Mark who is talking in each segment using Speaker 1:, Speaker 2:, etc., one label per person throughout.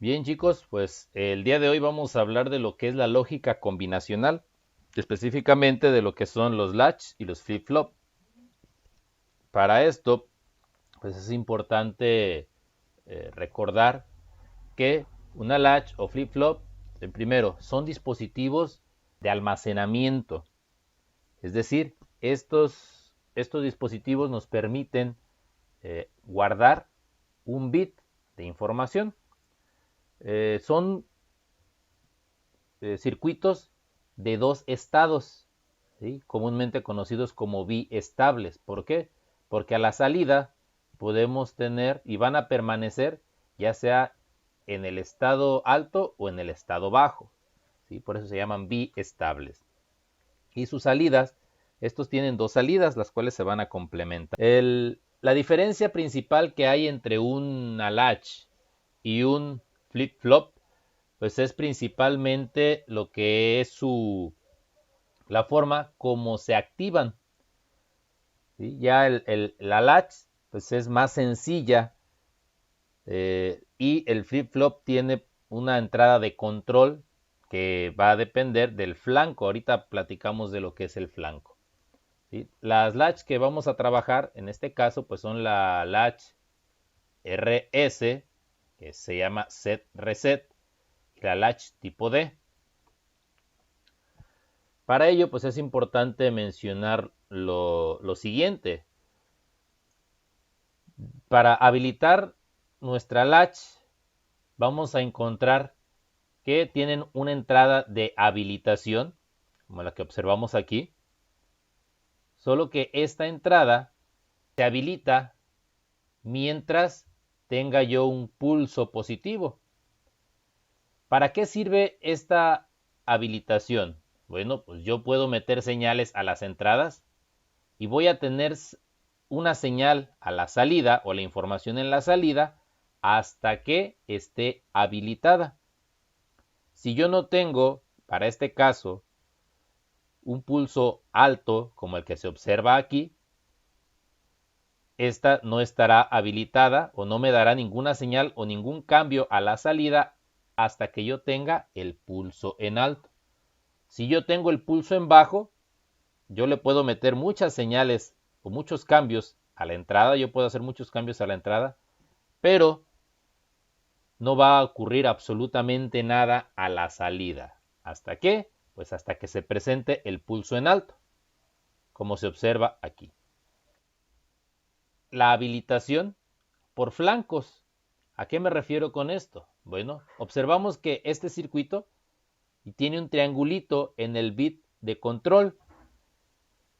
Speaker 1: Bien, chicos, pues el día de hoy vamos a hablar de lo que es la lógica combinacional, específicamente de lo que son los latch y los flip-flop. Para esto, pues es importante recordar que una latch o flip-flop, primero, son dispositivos de almacenamiento. Es decir, estos dispositivos nos permiten guardar un bit de información. Son circuitos de dos estados, ¿sí? Comúnmente conocidos como biestables. ¿Por qué? Porque a la salida podemos tener y van a permanecer ya sea en el estado alto o en el estado bajo, ¿sí? Por eso se llaman biestables. Y sus salidas, estos tienen dos salidas, las cuales se van a complementar. La diferencia principal que hay entre una latch y un flip-flop pues es principalmente lo que es la forma como se activan, ¿sí? Ya la latch pues es más sencilla, y el flip-flop tiene una entrada de control que va a depender del flanco. Ahorita platicamos de lo que es el flanco, ¿sí? Las latch que vamos a trabajar en este caso pues son la latch RS, que se llama set reset, y la latch tipo D. Para ello, pues es importante mencionar lo siguiente. Para habilitar nuestra latch, vamos a encontrar que tienen una entrada de habilitación, como la que observamos aquí, solo que esta entrada se habilita mientras tenga yo un pulso positivo. ¿Para qué sirve esta habilitación? Bueno, pues yo puedo meter señales a las entradas y voy a tener una señal a la salida o la información en la salida hasta que esté habilitada. Si yo no tengo, para este caso, un pulso alto como el que se observa aquí, esta no estará habilitada o no me dará ninguna señal o ningún cambio a la salida hasta que yo tenga el pulso en alto. Si yo tengo el pulso en bajo, yo le puedo meter muchas señales o muchos cambios a la entrada, yo puedo hacer muchos cambios a la entrada, pero no va a ocurrir absolutamente nada a la salida. ¿Hasta qué? Pues hasta que se presente el pulso en alto, como se observa aquí. La habilitación por flancos. ¿A qué me refiero con esto? Bueno, observamos que este circuito tiene un triangulito en el bit de control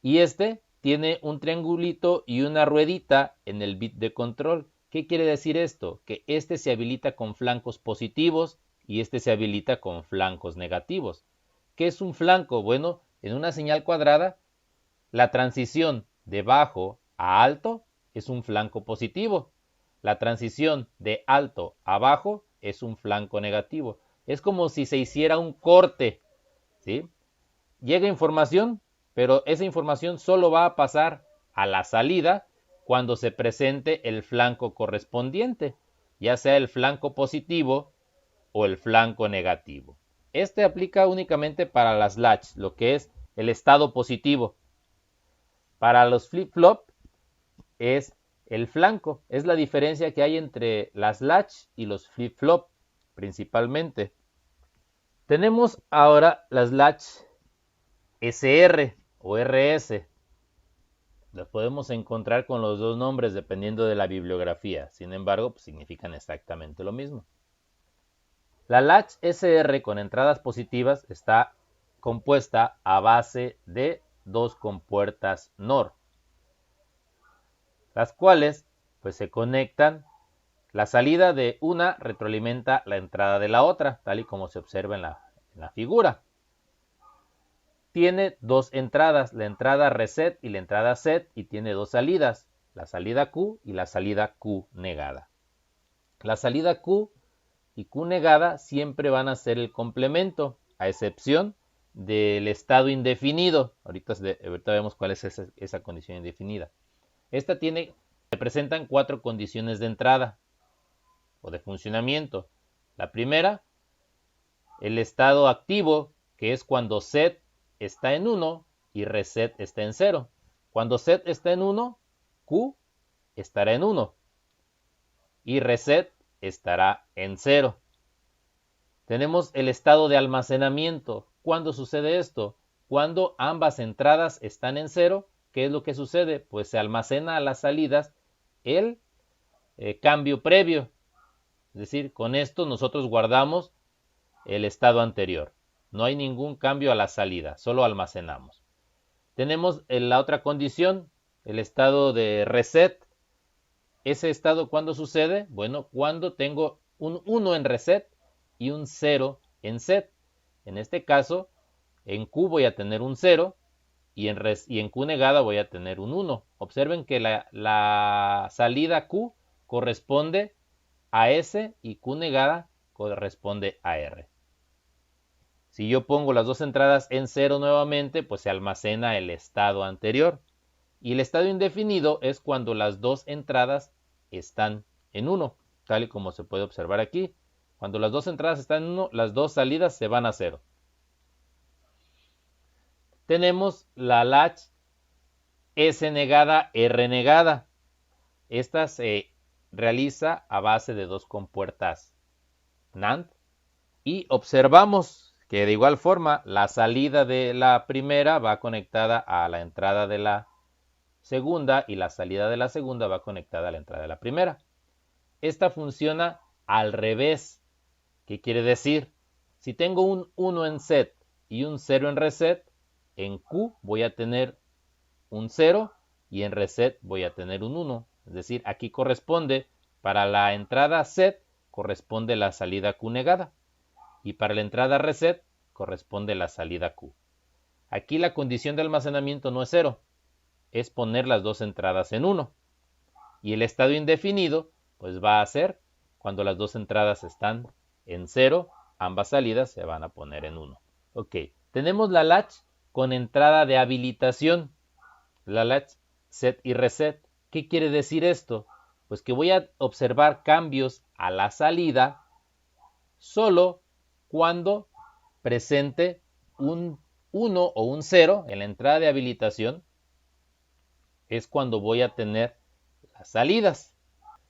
Speaker 1: y este tiene un triangulito y una ruedita en el bit de control. ¿Qué quiere decir esto? Que este se habilita con flancos positivos y este se habilita con flancos negativos. ¿Qué es un flanco? Bueno, en una señal cuadrada, la transición de bajo a alto es un flanco positivo. La transición de alto a bajo es un flanco negativo. Es como si se hiciera un corte, ¿sí? Llega información, pero esa información solo va a pasar a la salida cuando se presente el flanco correspondiente, ya sea el flanco positivo o el flanco negativo. Este aplica únicamente para las latch, lo que es el estado positivo. Para los flip-flop es el flanco, es la diferencia que hay entre las latch y los flip-flop principalmente. Tenemos ahora las latch SR o RS. Las podemos encontrar con los dos nombres dependiendo de la bibliografía. Sin embargo, pues significan exactamente lo mismo. La latch SR con entradas positivas está compuesta a base de dos compuertas NOR, las cuales pues se conectan. La salida de una retroalimenta la entrada de la otra, tal y como se observa en la figura. Tiene dos entradas, la entrada reset y la entrada set, y tiene dos salidas, la salida Q y la salida Q negada. La salida Q y Q negada siempre van a ser el complemento, a excepción del estado indefinido. Ahorita vemos cuál es esa condición indefinida. Se presentan cuatro condiciones de entrada o de funcionamiento. La primera, el estado activo, que es cuando set está en 1 y reset está en 0. Cuando set está en 1, Q estará en 1 y reset estará en 0. Tenemos el estado de almacenamiento. ¿Cuándo sucede esto? Cuando ambas entradas están en 0, ¿qué es lo que sucede? Pues se almacena a las salidas el cambio previo. Es decir, con esto nosotros guardamos el estado anterior. No hay ningún cambio a la salida, solo almacenamos. Tenemos la otra condición, el estado de reset. ¿Ese estado cuándo sucede? Bueno, cuando tengo un 1 en reset y un 0 en set. En este caso, en Q voy a tener un 0 y en Q negada voy a tener un 1. Observen que la salida Q corresponde a S y Q negada corresponde a R. Si yo pongo las dos entradas en 0 nuevamente, pues se almacena el estado anterior. Y el estado indefinido es cuando las dos entradas están en 1, tal y como se puede observar aquí. Cuando las dos entradas están en 1, las dos salidas se van a 0. Tenemos la latch S negada, R negada. Esta se realiza a base de dos compuertas NAND. Y observamos que de igual forma la salida de la primera va conectada a la entrada de la segunda y la salida de la segunda va conectada a la entrada de la primera. Esta funciona al revés. ¿Qué quiere decir? Si tengo un 1 en set y un 0 en reset, en Q voy a tener un 0 y en reset voy a tener un 1. Es decir, aquí corresponde, para la entrada set, corresponde la salida Q negada. Y para la entrada reset, corresponde la salida Q. Aquí la condición de almacenamiento no es 0, es poner las dos entradas en 1. Y el estado indefinido, pues va a ser cuando las dos entradas están en 0, ambas salidas se van a poner en 1. Ok, tenemos la latch con entrada de habilitación, la latch set y reset. ¿Qué quiere decir esto? Pues que voy a observar cambios a la salida solo cuando presente un 1 o un 0 en la entrada de habilitación, es cuando voy a tener las salidas.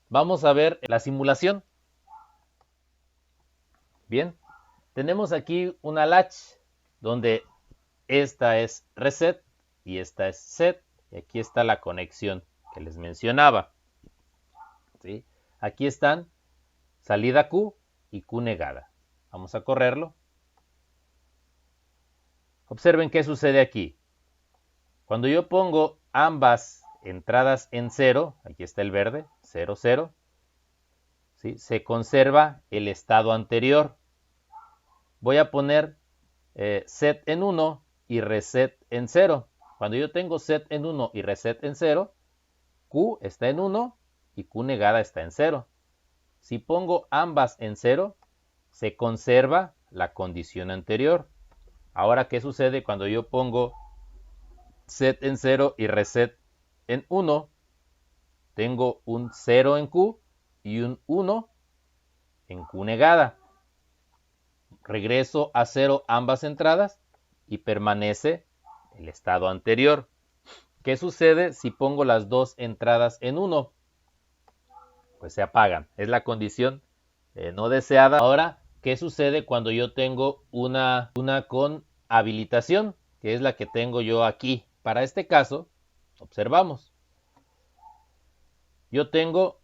Speaker 1: Vamos a ver la simulación. Bien, tenemos aquí una latch donde esta es reset y esta es set. Y aquí está la conexión que les mencionaba. ¿Sí? Aquí están salida Q y Q negada. Vamos a correrlo. Observen qué sucede aquí. Cuando yo pongo ambas entradas en 0, aquí está el verde, 0, 0, ¿sí? Se conserva el estado anterior. Voy a poner set en 1 y reset en 0. Cuando yo tengo set en 1 y reset en 0, Q está en 1 y Q negada está en 0. Si pongo ambas en 0, se conserva la condición anterior. Ahora, ¿qué sucede cuando yo pongo set en 0 y reset en 1? Tengo un 0 en Q y un 1 en Q negada. Regreso a 0 ambas entradas y permanece el estado anterior. ¿Qué sucede si pongo las dos entradas en 1? Pues se apagan. Es la condición no deseada. Ahora, ¿qué sucede cuando yo tengo una con habilitación? Que es la que tengo yo aquí. Para este caso, observamos. Yo tengo,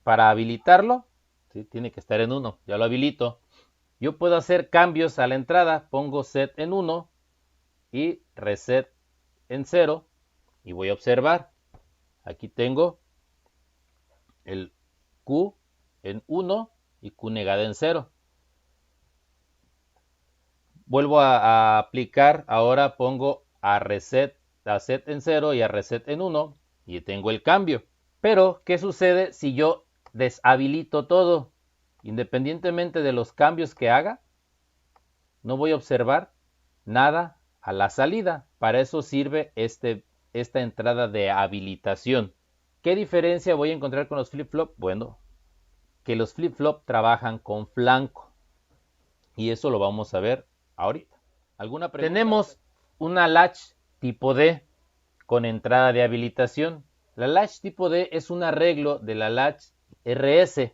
Speaker 1: para habilitarlo, ¿sí? Tiene que estar en 1. Ya lo habilito. Yo puedo hacer cambios a la entrada. Pongo set en 1 y reset en 0. Y voy a observar. Aquí tengo el Q en 1 y Q negada en 0. Vuelvo a aplicar, ahora pongo a set en 0 y a reset en 1 y tengo el cambio. Pero, ¿qué sucede si yo deshabilito todo? Independientemente de los cambios que haga, no voy a observar nada a la salida. Para eso sirve esta entrada de habilitación. ¿Qué diferencia voy a encontrar con los flip-flop? Bueno, que los flip-flop trabajan con flanco. Y eso lo vamos a ver ahorita. ¿Alguna pregunta? Tenemos una latch tipo D con entrada de habilitación. La latch tipo D es un arreglo de la latch RS.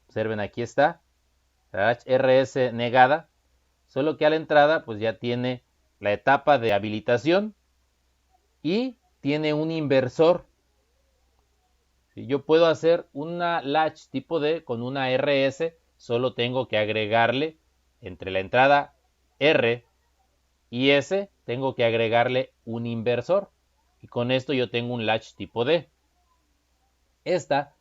Speaker 1: Observen, aquí está. La latch RS negada. Solo que a la entrada pues ya tiene la etapa de habilitación y tiene un inversor. Yo puedo hacer una latch tipo D con una RS, solo tengo que agregarle entre la entrada R y S, tengo que agregarle un inversor. Y con esto yo tengo un latch tipo D. Esta,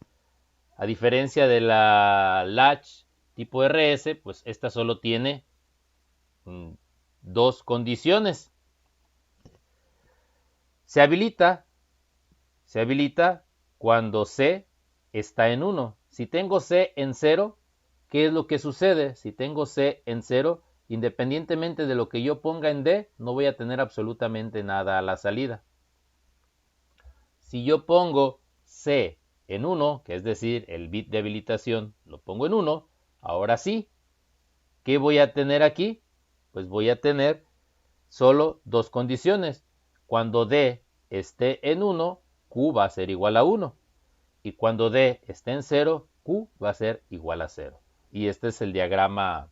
Speaker 1: a diferencia de la latch tipo RS, pues esta solo tiene dos condiciones. Se habilita cuando C está en 1. Si tengo C en 0, ¿qué es lo que sucede? Si tengo C en 0, independientemente de lo que yo ponga en D, no voy a tener absolutamente nada a la salida. Si yo pongo C en 1, que es decir, el bit de habilitación lo pongo en 1, ahora sí, ¿qué voy a tener aquí? Pues voy a tener solo dos condiciones. Cuando D esté en 1, Q va a ser igual a 1. Y cuando D esté en 0, Q va a ser igual a 0. Y este es el diagrama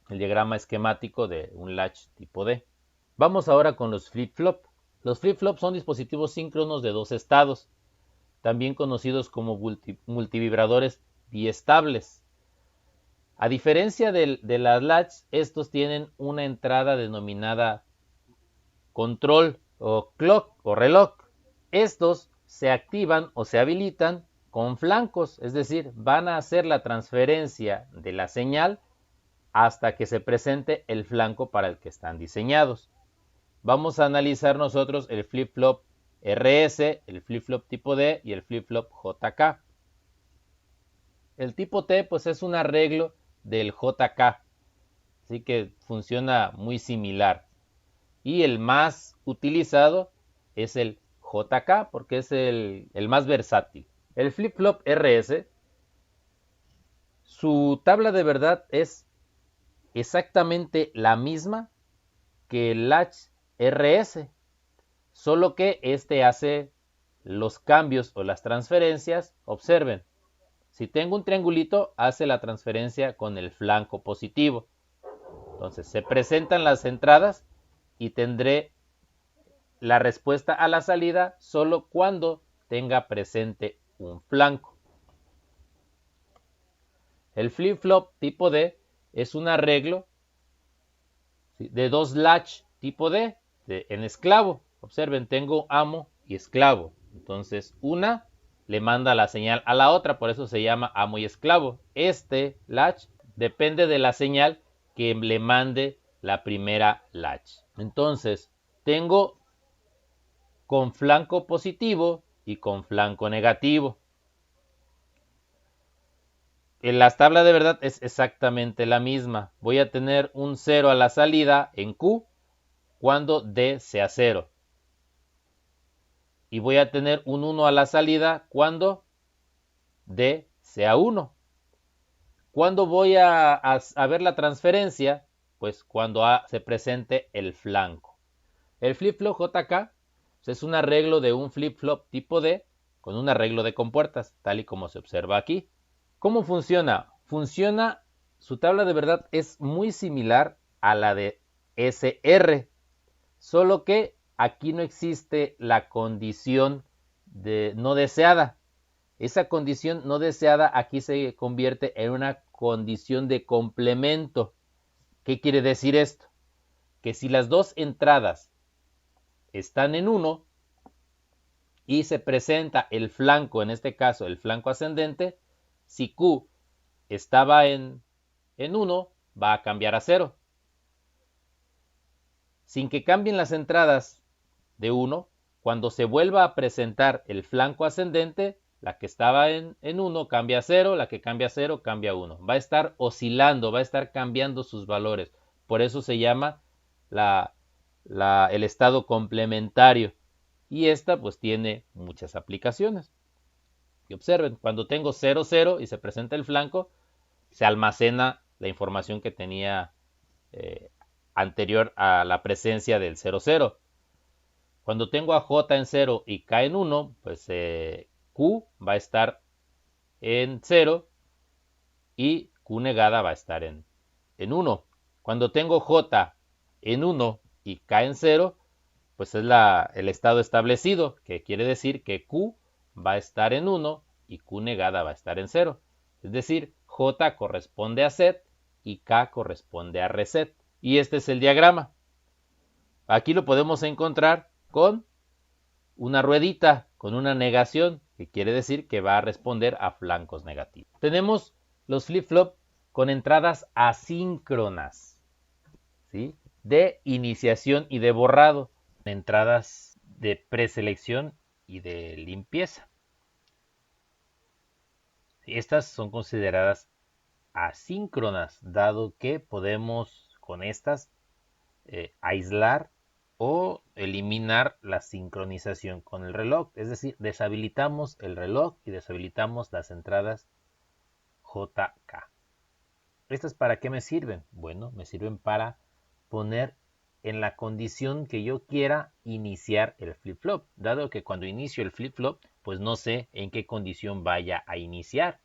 Speaker 1: esquemático de un latch tipo D. Vamos ahora con los flip-flop. Los flip-flop son dispositivos síncronos de dos estados, también conocidos como multivibradores biestables. A diferencia de las latch, estos tienen una entrada denominada control o clock o reloj. Estos se activan o se habilitan con flancos, es decir, van a hacer la transferencia de la señal hasta que se presente el flanco para el que están diseñados. Vamos a analizar nosotros el flip-flop RS, el flip-flop tipo D y el flip-flop JK. El tipo T pues es un arreglo del JK, así que funciona muy similar. Y el más utilizado es el JK porque es el más versátil. El flip-flop RS, su tabla de verdad es exactamente la misma que el latch RS, solo que este hace los cambios o las transferencias. Observen, si tengo un triangulito, hace la transferencia con el flanco positivo. Entonces se presentan las entradas y tendré la respuesta a la salida solo cuando tenga presente un flanco. El flip-flop tipo D es un arreglo de dos latch tipo D en esclavo. Observen, tengo amo y esclavo. Entonces una le manda la señal a la otra, por eso se llama amo y esclavo. Este latch depende de la señal que le mande la primera latch. Entonces tengo con flanco positivo y con flanco negativo. En las tablas de verdad es exactamente la misma. Voy a tener un 0 a la salida en Q cuando D sea 0. Y voy a tener un 1 a la salida cuando D sea 1. ¿Cuándo voy a ver la transferencia? Pues cuando se presente el flanco. El flip-flop JK es un arreglo de un flip-flop tipo D con un arreglo de compuertas, tal y como se observa aquí. ¿Cómo funciona? Su tabla de verdad es muy similar a la de SR, solo que aquí no existe la condición no deseada. Esa condición no deseada aquí se convierte en una condición de complemento. ¿Qué quiere decir esto? Que si las dos entradas están en 1 y se presenta el flanco, en este caso el flanco ascendente, si Q estaba en 1, va a cambiar a 0. Sin que cambien las entradas de 1, cuando se vuelva a presentar el flanco ascendente, la que estaba en 1 cambia a 0, la que cambia a 0 cambia a 1. Va a estar oscilando, va a estar cambiando sus valores. Por eso se llama el estado complementario. Y esta pues tiene muchas aplicaciones. Y observen, cuando tengo 0, 0 y se presenta el flanco, se almacena la información que tenía eh, anterior a la presencia del 00. Cuando tengo a J en 0 y K en 1, pues Q va a estar en 0 y Q negada va a estar en 1. Cuando tengo J en 1 y K en 0, pues es el estado establecido, que quiere decir que Q va a estar en 1 y Q negada va a estar en 0. Es decir, J corresponde a set y K corresponde a reset. Y este es el diagrama. Aquí lo podemos encontrar con una ruedita, con una negación, que quiere decir que va a responder a flancos negativos. Tenemos los flip-flop con entradas asíncronas, ¿sí? De iniciación y de borrado, entradas de preselección y de limpieza. Estas son consideradas asíncronas, dado que podemos con estas aislar o eliminar la sincronización con el reloj. Es decir, deshabilitamos el reloj y deshabilitamos las entradas JK. ¿Estas para qué me sirven? Bueno, me sirven para poner en la condición que yo quiera iniciar el flip-flop, dado que cuando inicio el flip-flop, pues no sé en qué condición vaya a iniciar.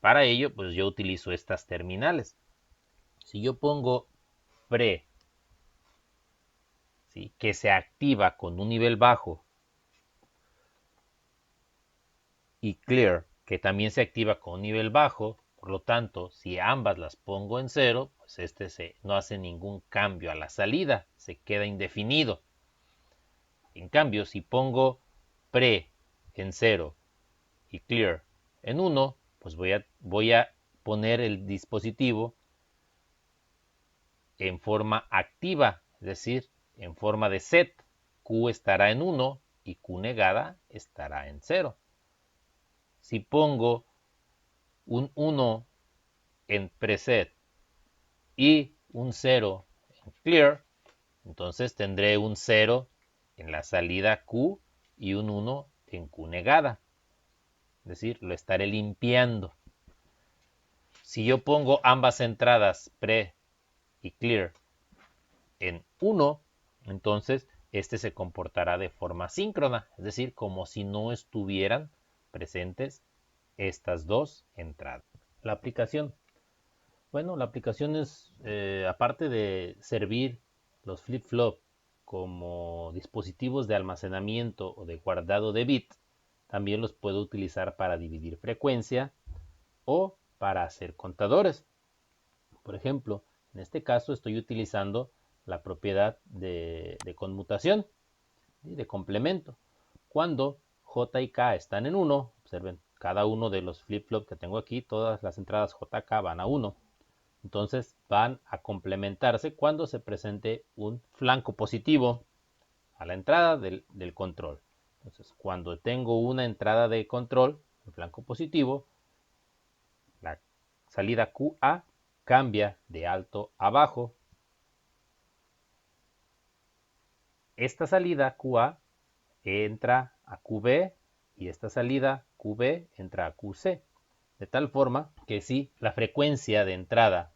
Speaker 1: Para ello, pues yo utilizo estas terminales. Si yo pongo pre, ¿sí?, que se activa con un nivel bajo, y clear, que también se activa con un nivel bajo, por lo tanto, si ambas las pongo en 0, pues no hace ningún cambio a la salida, se queda indefinido. En cambio, si pongo pre en 0 y clear en 1, pues voy a poner el dispositivo en forma activa, es decir, en forma de set. Q estará en 1 y Q negada estará en 0. Si pongo un 1 en preset y un 0 en clear, entonces tendré un 0 en la salida Q y un 1 en Q negada. Es decir, lo estaré limpiando. Si yo pongo ambas entradas pre y clear en 1, entonces este se comportará de forma síncrona, es decir, como si no estuvieran presentes estas dos entradas. La aplicación. Bueno, la aplicación es, aparte de servir los flip-flop como dispositivos de almacenamiento o de guardado de bit, también los puedo utilizar para dividir frecuencia o para hacer contadores. Por ejemplo, en este caso estoy utilizando la propiedad de conmutación, ¿sí?, de complemento. Cuando J y K están en 1, observen, cada uno de los flip-flop que tengo aquí, todas las entradas JK van a 1. Entonces van a complementarse cuando se presente un flanco positivo a la entrada del control. Entonces, cuando tengo una entrada de control, el flanco positivo, la salida QA cambia de alto a bajo. Esta salida QA entra a QB y esta salida QB entra a QC. De tal forma que si la frecuencia de entrada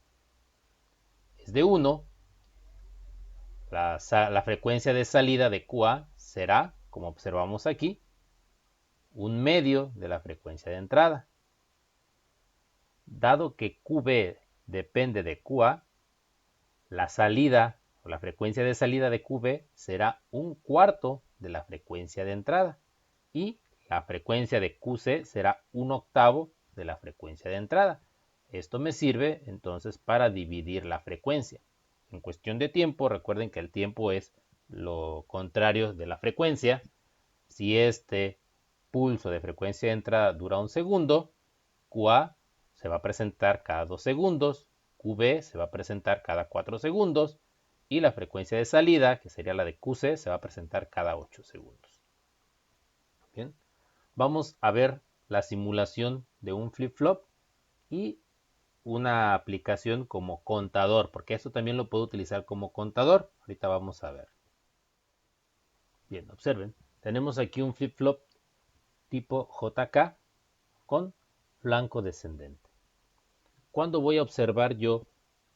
Speaker 1: es de 1, la frecuencia de salida de QA será, como observamos aquí, un medio de la frecuencia de entrada. Dado que QB depende de QA, la salida o la frecuencia de salida de QB será un cuarto de la frecuencia de entrada y la frecuencia de QC será un octavo de la frecuencia de entrada. Esto me sirve entonces para dividir la frecuencia. En cuestión de tiempo, recuerden que el tiempo es lo contrario de la frecuencia. Si este pulso de frecuencia de entrada dura un segundo, QA se va a presentar cada 2 segundos, QB se va a presentar cada 4 segundos y la frecuencia de salida, que sería la de QC, se va a presentar cada 8 segundos. Bien, vamos a ver la simulación de un flip-flop y una aplicación como contador, porque esto también lo puedo utilizar como contador. Ahorita vamos a ver. Bien, observen, tenemos aquí un flip-flop tipo JK con flanco descendente. ¿Cuándo voy a observar yo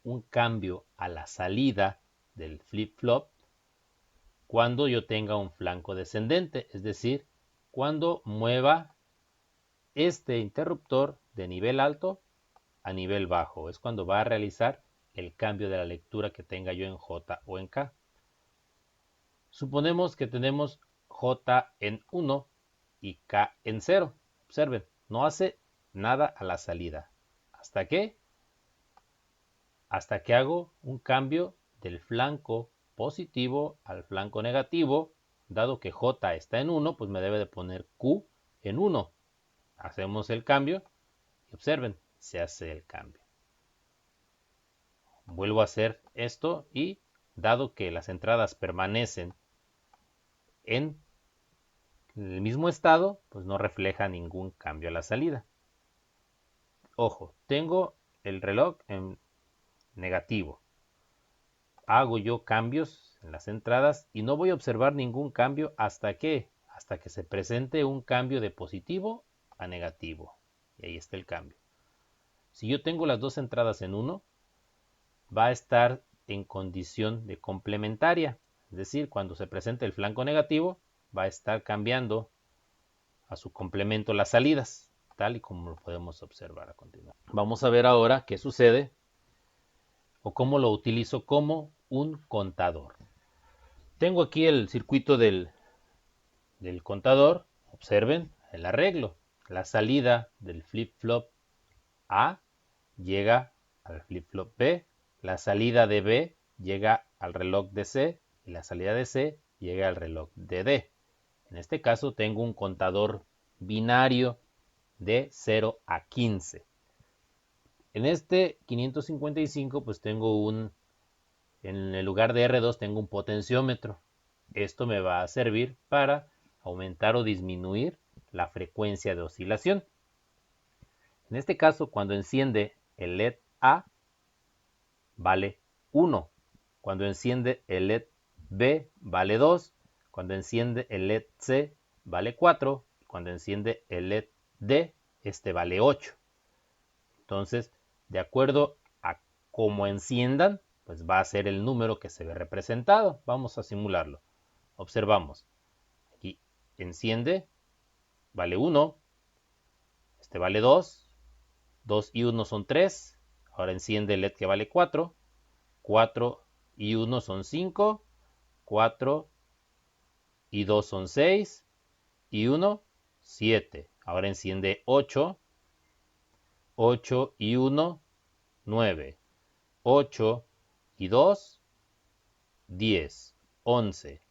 Speaker 1: un cambio a la salida del flip-flop? Cuando yo tenga un flanco descendente, es decir, cuando mueva este interruptor de nivel alto a nivel bajo. Es cuando va a realizar el cambio de la lectura que tenga yo en J o en K. Suponemos que tenemos J en 1 y K en 0. Observen, no hace nada a la salida. ¿Hasta qué? Hasta que hago un cambio del flanco positivo al flanco negativo. Dado que J está en 1, pues me debe de poner Q en 1. Hacemos el cambio y observen, se hace el cambio. Vuelvo a hacer esto y dado que las entradas permanecen en el mismo estado, pues no refleja ningún cambio a la salida. Ojo, tengo el reloj en negativo. Hago yo cambios en las entradas y no voy a observar ningún cambio hasta que se presente un cambio de positivo a negativo. Y ahí está el cambio. Si yo tengo las dos entradas en 1, va a estar en condición de complementaria. Es decir, cuando se presente el flanco negativo, va a estar cambiando a su complemento las salidas, tal y como lo podemos observar a continuación. Vamos a ver ahora qué sucede o cómo lo utilizo como un contador. Tengo aquí el circuito del contador. Observen el arreglo. La salida del flip-flop A llega al flip-flop B. La salida de B llega al reloj de C y la salida de C llega al reloj de D. En este caso tengo un contador binario de 0 a 15. En este 555 pues tengo en el lugar de R2 tengo un potenciómetro. Esto me va a servir para aumentar o disminuir la frecuencia de oscilación. En este caso, cuando enciende el LED A, vale 1. Cuando enciende el LED B, vale 2. Cuando enciende el LED C, vale 4. Cuando enciende el LED D, este vale 8. Entonces, de acuerdo a cómo enciendan, pues va a ser el número que se ve representado. Vamos a simularlo. Observamos. Aquí enciende, vale 1. Este vale 2. 2 y 1 son 3. Ahora enciende el LED que vale 4. 4 y 1 son 5. 4 y 2 son 6. Y 1, 7. Ahora enciende 8. 8 y 1, 9. 8 y 2, 10. 11.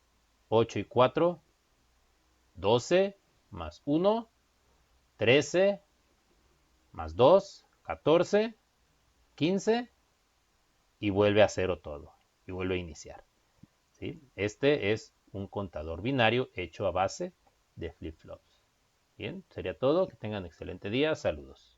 Speaker 1: 8 y 4, 12. Más 1, 13. Más 2, 14. 15. Y vuelve a cero todo. Y vuelve a iniciar. ¿Sí? Este es un contador binario hecho a base de flip-flops. Bien, sería todo. Que tengan excelente día. Saludos.